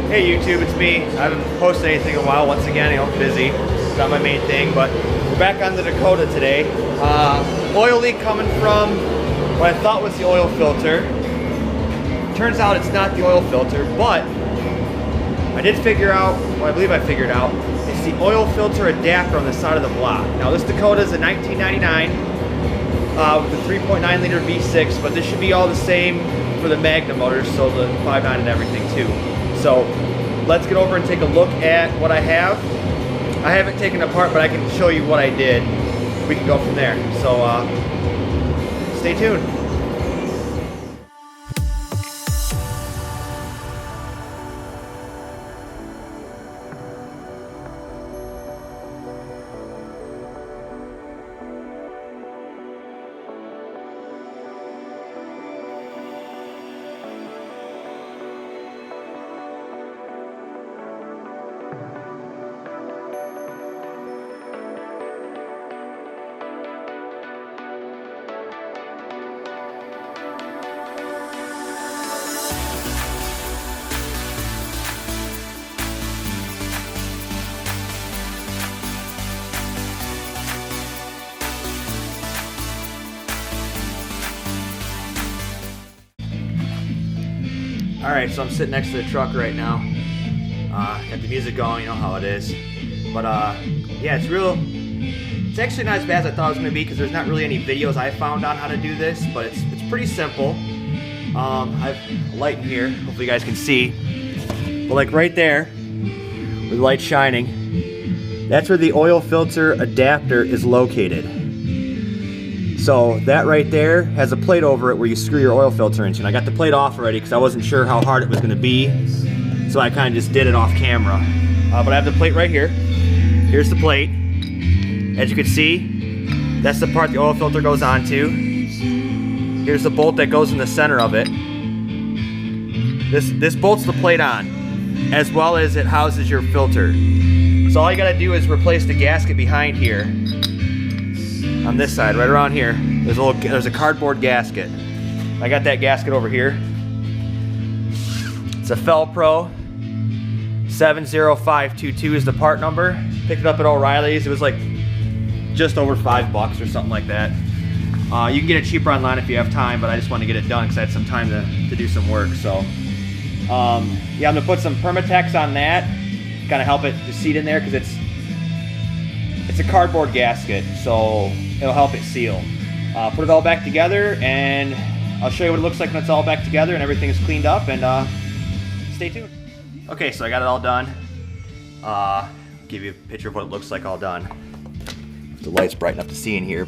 Hey YouTube, it's me. I haven't posted anything in a while. Once again, you know, busy. It's not my main thing, but we're back on the Dakota today. Oil leak coming from what I thought was the oil filter. Turns out it's not the oil filter, but I did figure out, well, I believe I figured out, it's the oil filter adapter on the side of the block. Now this Dakota is a 1999 with a 3.9 liter V6, but this should be all the same for the Magna motors, so the 5.9 and everything too. So let's get over and take a look at what I have. I haven't taken it apart, but I can show you what I did. We can go from there. So stay tuned. Alright, so I'm sitting next to the truck right now. Got the music going, you know how it is. But yeah, it's actually not as bad as I thought it was going to be, because there's not really any videos I found on how to do this, but it's pretty simple. I have a light in here, hopefully you guys can see. But like right there, where the light's shining, that's where the oil filter adapter is located. So that right there has a plate over it where you screw your oil filter into. And I got the plate off already because I wasn't sure how hard it was going to be. So I kind of just did it off camera. But I have the plate right here. Here's the plate. As you can see, that's the part the oil filter goes onto. Here's the bolt that goes in the center of it. This bolts the plate on, as well as it houses your filter. So all you got to do is replace the gasket behind here. On this side, right around here, there's a cardboard gasket. I got that gasket over here. It's a Felpro 70522 is the part number. Picked it up at O'Reilly's. It was like just over $5 or something like that. You can get it cheaper online if you have time, but I just wanted to get it done because I had some time to do some work. So yeah, I'm gonna put some Permatex on that, kind of help it to seat in there, because it's a cardboard gasket, so it'll help it seal. Put it all back together, and I'll show you what it looks like when it's all back together and everything is cleaned up, and stay tuned. Okay, so I got it all done. Give you a picture of what it looks like all done. The light's bright enough to see in here, but